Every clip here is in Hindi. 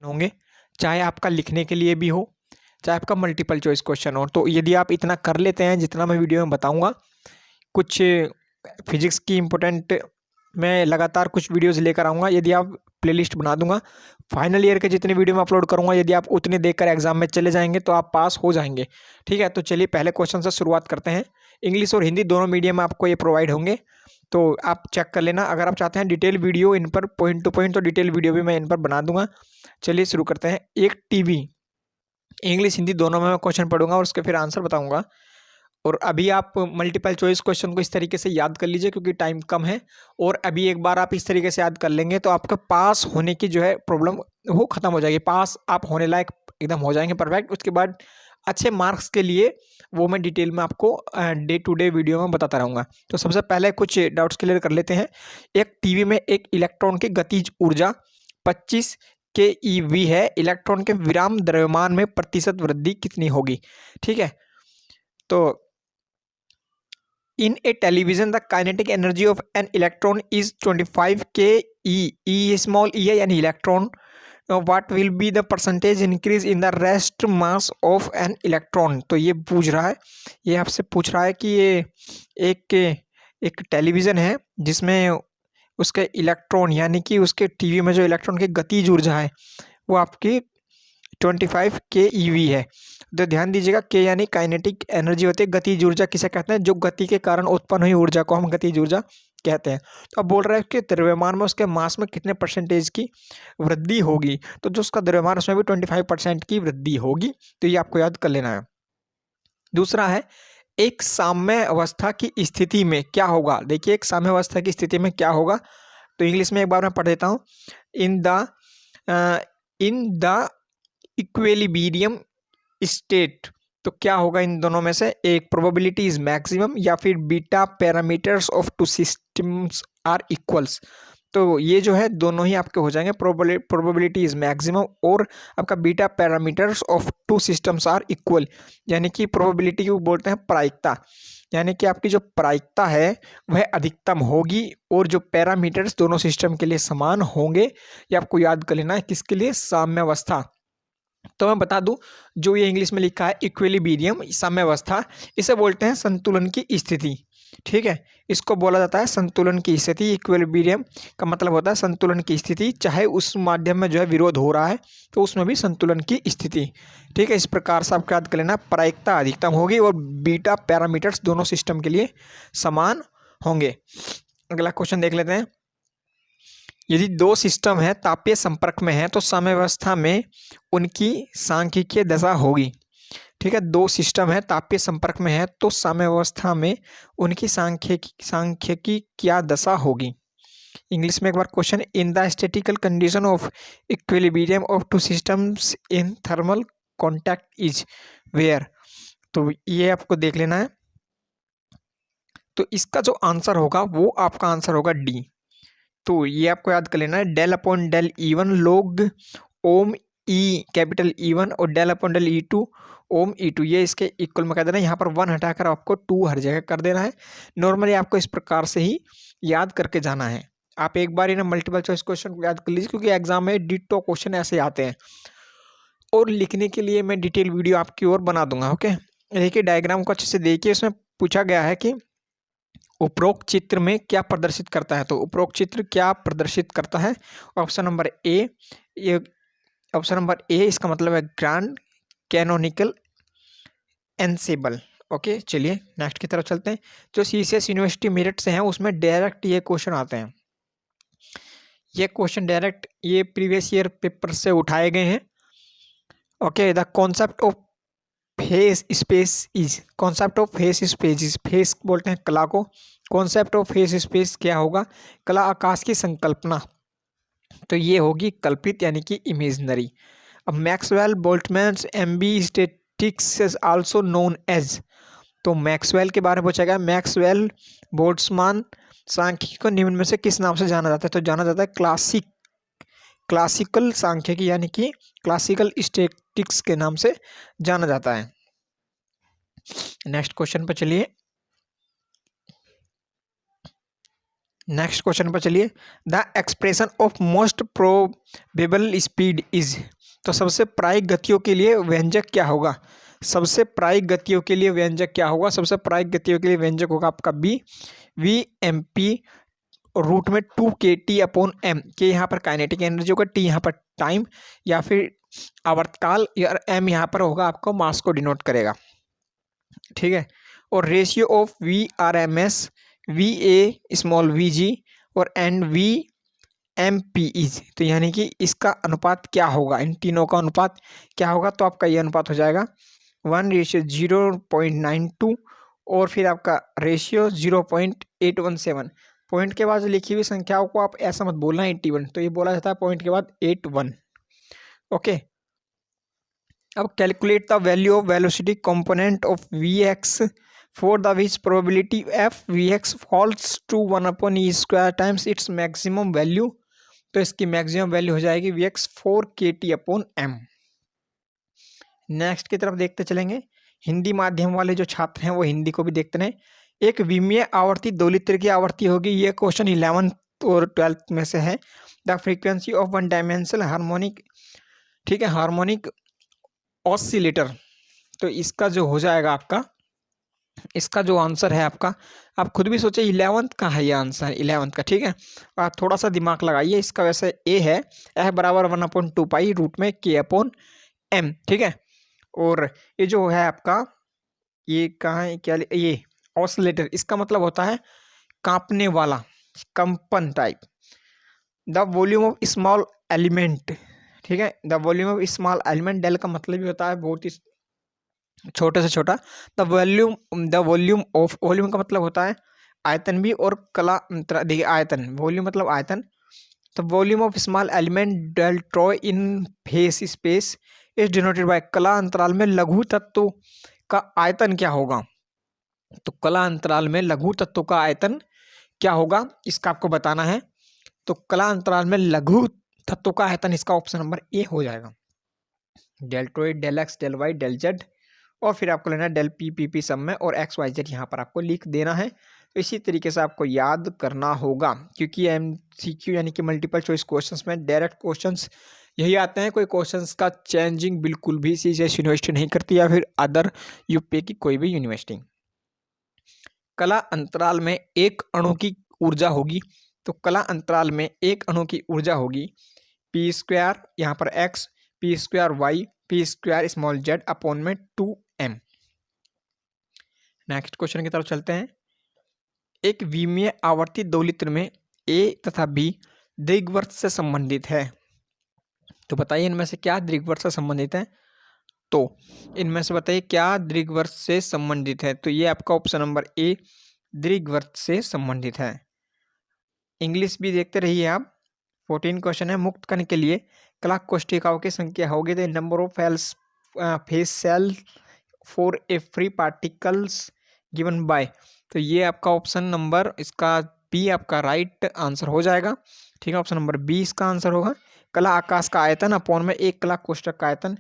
होंगे, चाहे आपका लिखने के लिए भी हो, चाहे आपका मल्टीपल चॉइस क्वेश्चन हो। तो यदि आप इतना कर लेते हैं जितना मैं वीडियो में बताऊंगा, कुछ फिजिक्स की इम्पोर्टेंट मैं लगातार कुछ वीडियोस लेकर आऊँगा, यदि आप प्लेलिस्ट बना दूंगा फाइनल ईयर के जितने वीडियो मैं अपलोड करूंगा, यदि आप उतने देखकर एग्जाम में चले जाएंगे तो आप पास हो जाएंगे। ठीक है, तो चलिए पहले क्वेश्चन से शुरुआत करते हैं। इंग्लिश और हिंदी दोनों मीडियम में आपको ये प्रोवाइड होंगे, तो आप चेक कर लेना। अगर आप चाहते हैं डिटेल वीडियो इन पर पॉइंट टू पॉइंट, तो डिटेल वीडियो भी मैं इन पर बना दूंगा। चलिए शुरू करते हैं। एक टीवी, इंग्लिश हिंदी दोनों में मैं क्वेश्चन पढ़ूंगा और उसके फिर आंसर बताऊंगा। और अभी आप मल्टीपल चॉइस क्वेश्चन को इस तरीके से याद कर लीजिए क्योंकि टाइम कम है, और अभी एक बार आप इस तरीके से याद कर लेंगे तो आपका पास होने की जो है प्रॉब्लम वो खत्म हो जाएगी, पास आप होने लायक एकदम हो जाएंगे परफेक्ट। उसके बाद अच्छे मार्क्स के लिए वो मैं डिटेल में आपको डे टू डे वीडियो में बताता रहूँगा। तो सबसे पहले कुछ डाउट्स क्लियर कर लेते हैं। एक टीवी में एक इलेक्ट्रॉन की गतिज ऊर्जा 25 के ईवी है, इलेक्ट्रॉन के विराम द्रव्यमान में प्रतिशत वृद्धि कितनी होगी? ठीक है, तो in a television the kinetic energy of an electron is 25 ke small e है यानी electron. what will be the percentage increase in the rest mass of an electron? तो ये पूछ रहा है, ये आपसे पूछ रहा है कि ये एक टेलीविज़न है जिसमें उसके इलेक्ट्रॉन यानी कि उसके टीवी में जो इलेक्ट्रॉन की गतिज ऊर्जा है वो आपकी 25 के ईवी है। तो ध्यान दीजिएगा, के यानी काइनेटिक एनर्जी होती है, गतिज ऊर्जा किसे कहते हैं? जो गति के कारण उत्पन्न हुई ऊर्जा को हम गतिज ऊर्जा कहते हैं। तो अब बोल रहा है कि द्रव्यमान में उसके मास में कितने परसेंटेज की वृद्धि होगी, तो जो उसका द्रव्यमान उसमें भी 25% की वृद्धि होगी। तो ये आपको याद कर लेना है। दूसरा है, एक साम्य अवस्था की स्थिति में क्या होगा? देखिए, एक साम्य अवस्था की स्थिति में क्या होगा, तो इंग्लिश में एक बार मैं पढ़ देता हूँ। इन द इक्विलिब्रियम स्टेट, तो क्या होगा इन दोनों में से? एक, प्रोबेबिलिटी इज मैक्सिमम, या फिर beta parameters of two systems are equals. तो ये जो है दोनों ही आपके हो जाएंगे, प्रोबेबिलिटी इज मैक्सिमम और आपका beta parameters of two systems are equal, यानी कि प्रोबेबिलिटी को बोलते हैं प्रायिकता, यानी कि आपकी जो प्रायिकता है वह अधिकतम होगी और जो पैरामीटर्स दोनों सिस्टम के लिए समान होंगे। ये आपको याद कर लेना है, किसके लिए? साम्यावस्था। तो मैं बता दूं, जो ये इंग्लिश में लिखा है इक्विलिब्रियम, साम्यावस्था, इसे बोलते हैं संतुलन की स्थिति। ठीक है, इसको बोला जाता है संतुलन की स्थिति। इक्विलिब्रियम का मतलब होता है संतुलन की स्थिति, चाहे उस माध्यम में जो है विरोध हो रहा है तो उसमें भी संतुलन की स्थिति। ठीक है, इस प्रकार से आपको याद कर लेना, प्रायिकता अधिकतम होगी और बीटा पैरामीटर्स दोनों सिस्टम के लिए समान होंगे। अगला क्वेश्चन देख लेते हैं। यदि दो सिस्टम है तापीय संपर्क में है तो साम्यावस्था में उनकी सांख्यिकीय दशा होगी। ठीक है, दो सिस्टम है तापीय संपर्क में है तो साम्यावस्था में उनकी सांख्यिकी क्या दशा होगी? इंग्लिश में एक बार question, in the statical condition of equilibrium of two systems in thermal contact is where. तो ये आपको देख लेना है। तो इसका जो आंसर होगा वो आपका आंसर होगा डी। तो ये आपको याद कर लेना है, del upon del E1 log ओम ई कैपिटल E1 और डेल अपॉन डेल E2 ओम E2, ये इसके इक्वल में कर देना है। यहाँ पर 1 हटाकर आपको 2 हर जगह कर देना है। नॉर्मली आपको इस प्रकार से ही याद करके जाना है। आप एक बार ही ना मल्टीपल चॉइस क्वेश्चन को याद कर लीजिए क्योंकि एग्जाम में डिट्टो क्वेश्चन ऐसे आते हैं, और लिखने के लिए मैं डिटेल वीडियो आपकी ओर बना दूंगा। ओके, देखिए डायग्राम को अच्छे से देखिए। इसमें पूछा गया है कि उपरोक्त चित्र में क्या प्रदर्शित करता है, तो उपरोक्त चित्र क्या प्रदर्शित करता है? ऑप्शन नंबर ए, ये ऑप्शन नंबर ए इसका मतलब है ग्रैंड कैनोनिकल एनसेबल। ओके, चलिए नेक्स्ट की तरफ चलते हैं। जो सीसीएस यूनिवर्सिटी मेरठ से हैं उसमें डायरेक्ट ये क्वेश्चन आते हैं। ये क्वेश्चन डायरेक्ट ये प्रीवियस ईयर पेपर से उठाए गए हैं। Okay, the concept of face space is, concept of face space is, face बोलते हैं कला को, कॉन्सेप्ट ऑफ फेस स्पेस क्या होगा? कला आकाश की संकल्पना, तो ये होगी कल्पित यानी कि इमेजनरी। अब Maxwell Boltzmann MB statistics is also known as, तो मैक्सवेल के बारे में पूछा गया। मैक्सवेल बोल्ट्जमैन सांख्यिकी को निम्न में से किस नाम से जाना जाता है? तो जाना जाता है क्लासिकल सांख्यिकी यानी कि क्लासिकल स्टैटिक्स के नाम से जाना जाता है। नेक्स्ट क्वेश्चन पर चलिए। The expression of most probable speed is, तो सबसे प्रायिक गतियों के लिए व्यंजक क्या होगा? सबसे प्रायिक गतियों के लिए व्यंजक क्या होगा? सबसे प्रायिक गतियों के लिए व्यंजक होगा आपका B, V M P root में 2kT/m। के यहाँ पर काइनेटिक एनर्जी होगा, टी यहाँ पर टाइम या फिर आवर्तकाल, या एम यहाँ पर होगा आपको मास को डिनोट करेगा, ठीक है। और ratio of V R M S, V A small V G और and V M P is, तो यानी कि इसका अनुपात क्या होगा, इन तीनों का अनुपात क्या होगा? तो आपका ये अनुपात हो जाएगा 1:0.92 और फिर आपका रेशियो 0.817। पॉइंट के बाद लिखी हुई संख्याओं को आप ऐसा मत बोलना 81, तो ये बोला जाता है पॉइंट के बाद 81। ओके, अब calculate the value of velocity component of V X for the which probability F V X falls to 1/e² times its maximum value. तो इसकी मैक्सिमम वैल्यू हो जाएगी वी एक्स 4kT/m। नेक्स्ट की तरफ देखते चलेंगे। हिंदी माध्यम वाले जो छात्र हैं वो हिंदी को भी देखते हैं। एक विमीय आवर्ती दोलित्र की आवर्ती होगी, ये क्वेश्चन 11th और 12th में से है। The frequency of one dimensional harmonic, ठीक है, हार्मोनिक ऑसिलेटर। तो इसका जो हो जाएगा आपका, इसका जो आंसर है आपका, आप खुद भी सोचे 11th का है ये आंसर, 11th का, ठीक है। आप थोड़ा सा दिमाग लगाइए, इसका वैसे ए है, एफ बराबर 1/2 रूट में k/m, ठीक है। और ये जो है आपका, ये कहाँ है, क्या ये ऑसिलेटर, इसका मतलब होता है कांपने वाला, कंपन type. The volume of small element, ठीक है, the volume of small element, del का मतलब भी होता है बहुत ही छोटे से छोटा। द वॉल्यूम ऑफ, वॉल्यूम का मतलब होता है आयतन भी, और कला देखिए आयतन, वॉल्यूम मतलब आयतन। तो volume of small element del tau in phase space is denoted by, कला अंतराल में लघु तत्व का आयतन क्या होगा? तो कला अंतराल में लघु तत्व का आयतन क्या होगा, इसका आपको बताना है। तो कला अंतराल में लघु तत्व का आयतन, इसका ऑप्शन नंबर ए हो जाएगा। Deltoid, del X, del Y, del Z, और फिर आपको लेना है डेल पी पी पी सब में, और एक्स वाई जेड यहाँ पर आपको लिख देना है। तो इसी तरीके से आपको याद करना होगा, क्योंकि MCQ यानी कि मल्टीपल चॉइस क्वेश्चंस में डायरेक्ट क्वेश्चंस यही आते हैं। कोई क्वेश्चंस का चेंजिंग बिल्कुल भी सीजीएस यूनिवर्सिटी नहीं करती, या फिर अदर यूपी की कोई भी यूनिवर्सिटी। कला अंतराल में एक अणु की ऊर्जा होगी, तो कला अंतराल में एक अणु की ऊर्जा होगी p², यहाँ पर x, p² y, p² small z upon में 2m। नेक्स्ट क्वेश्चन की तरफ चलते हैं। एक विमीय आवर्ती दोलित्र में a तथा b दीर्घवृत्त से संबंधित है, तो बताइए इनमें से क्या दीर्घवृत्त से संबंधित है? तो इनमें से बताइए क्या दीर्घवृत्त से संबंधित है? तो ये आपका ऑप्शन नंबर ए दीर्घवृत्त से संबंधित है। इंग्लिश भी देखते रहिए आप। 14 क्वेश्चन है। मुक्त कण के लिए कला कोष्ठिकाओं की संख्या होगी the number of phase cell for a free particles given by. तो ये आपका ऑप्शन नंबर, इसका बी आपका राइट आंसर हो जाएगा, ठीक है। ऑप्शन नंबर बी इसका आंसर होगा। कला आकाश का आयतन अपॉन में एक कला कोष्ठक का आयतन।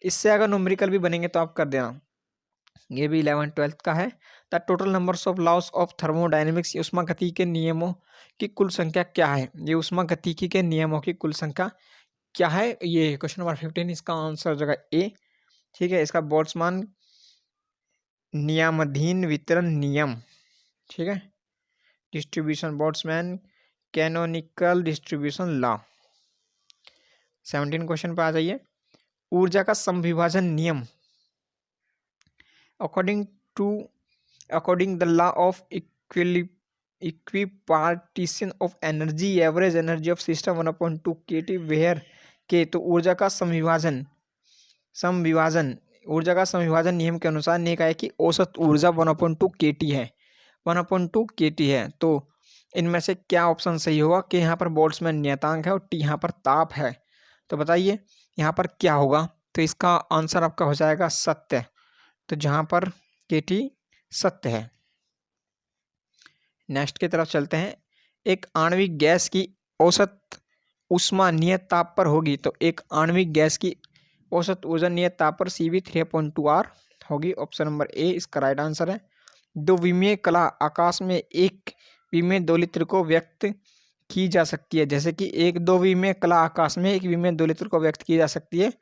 इससे अगर न्यूमेरिकल भी बनेंगे तो आप कर देना। ये भी 11th-12th का है। The total numbers of loss of thermodynamics, ऊष्मागतिकी के नियमों की कुल संख्या क्या है? ये ऊष्मागतिकी के नियमों की कुल संख्या क्या है? ये क्वेश्चन नंबर 15, इसका आंसर हो जाएगा ए, ठीक है। इसका बोल्ट्जमान नियमाधीन वितरण नियम, ठीक है, distribution Boltzmann canonical distribution law. 17 question पे आ जाइए। ऊर्जा का समविभाजन नियम, according the law of equipartition of energy, average energy of system 1/2 kT where के, तो ऊर्जा का समविभाजन नियम के अनुसार ने कहा है कि औसत ऊर्जा 1/2 kT है, 1/2 kT है। तो इनमें से क्या ऑप्शन सही होगा कि यहाँ पर बोल्ट्जमान नियतांक है और टी यहाँ पर ताप है? तो बताइए यहाँ पर क्या होगा? तो इसका आंसर आपका हो जाएगा सत्य, तो जहाँ पर kT सत्य है। नेक्स्ट की तरफ चलते हैं। एक आणविक गैस की औसत ऊष्मा नियत ताप पर होगी, तो एक आणविक गैस की औसत ऊर्जा नियत ताप पर CV 3/2R होगी। ऑप्शन नंबर ए इसका राइट आंसर है। दो विमीय कला आकाश में एक विमीय दोलित्र को व्यक्त की जा सकती है, जैसे कि एक दो विमीय कला आकाश में एक विमीय दोलित्र को व्यक्त की जा सकती है।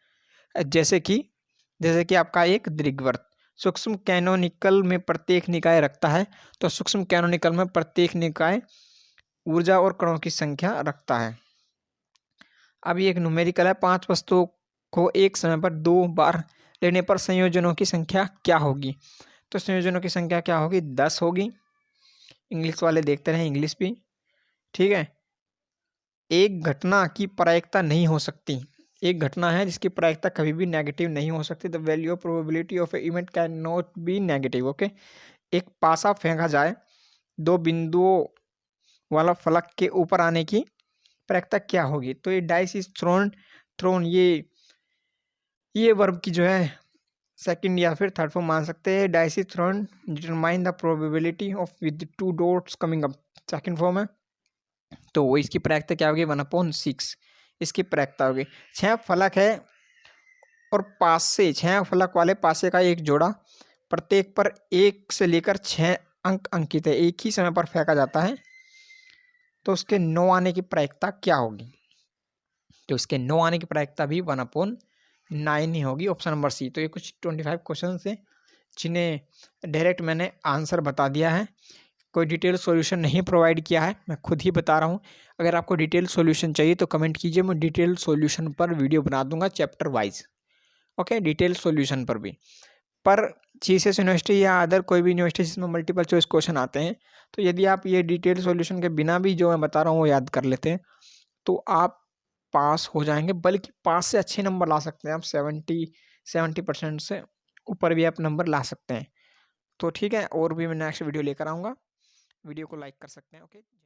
जैसे कि आपका एक दीर्घवृत्त सूक्ष्म कैनोनिकल में प्रत्येक निकाय रखता है, तो सूक्ष्म कैनोनिकल में प्रत्येक निकाय ऊर्जा और कणों की संख्या रखता है। अब ये एक न्यूमेरिकल है, 5 वस्तुओं को एक समय पर 2 बार लेने पर संयोजनों की संख्या क्या होगी? तो संयोजनों की संख्या क्या होगी? 10 होगी। इंग्लिश वाले देखते रहे इंग्लिश भी, ठीक है। एक घटना की प्रायिकता नहीं हो सकती। एक घटना है जिसकी प्रायिकता कभी भी नेगेटिव नहीं हो सकती। The value of probability of A event can not be negative. Okay, एक पासा फेंका जाए, 2 बिंदुओं वाला फलक के ऊपर आने की प्रायिकता क्या होगी? तो ये डाइस इज थ्रोन ये वर्ब की जो है सेकंड या फिर थर्ड फॉर्म मान सकते हैं। Dice is throne determine the probability of with 2 dots coming up, second form है। तो वो इसकी प्रायिकता क्या होगी? 1/6 इसकी प्रायिकता होगी। 6 फलक है और पासे 6 फलक वाले पासे का एक जोड़ा, प्रत्येक पर 1 से लेकर 6 अंक अंकित है, एक ही समय पर फेंका जाता है, तो उसके 9 आने की प्रायिकता क्या होगी? तो इसके 9 आने की प्रायिकता भी 1/9 ही होगी, ऑप्शन नंबर सी। तो ये कुछ 25 क्वेश्चन थे जिन्हें डायरेक्ट मैंने आंसर बता दिया है, कोई डिटेल सॉल्यूशन नहीं प्रोवाइड किया है, मैं खुद ही बता रहा हूँ। अगर आपको डिटेल सॉल्यूशन चाहिए तो कमेंट कीजिए, मैं डिटेल सॉल्यूशन पर वीडियो बना दूंगा chapter wise. Okay, detail solution पर भी। पर जीसीएस यूनिवर्सिटी या अदर कोई भी यूनिवर्सिटी जिसमें मल्टीपल चॉइस क्वेश्चन आते हैं, तो यदि आप ये डिटेल सॉल्यूशन के बिना भी जो मैं बता रहा हूँ वो याद कर लेते हैं, तो आप पास हो जाएंगे, बल्कि पास से अच्छे नंबर ला सकते हैं आप। 70% से ऊपर भी आप नंबर ला सकते हैं। तो ठीक है, और भी मैं नेक्स्ट वीडियो लेकर आऊँगा, वीडियो को लाइक कर सकते हैं। ओके।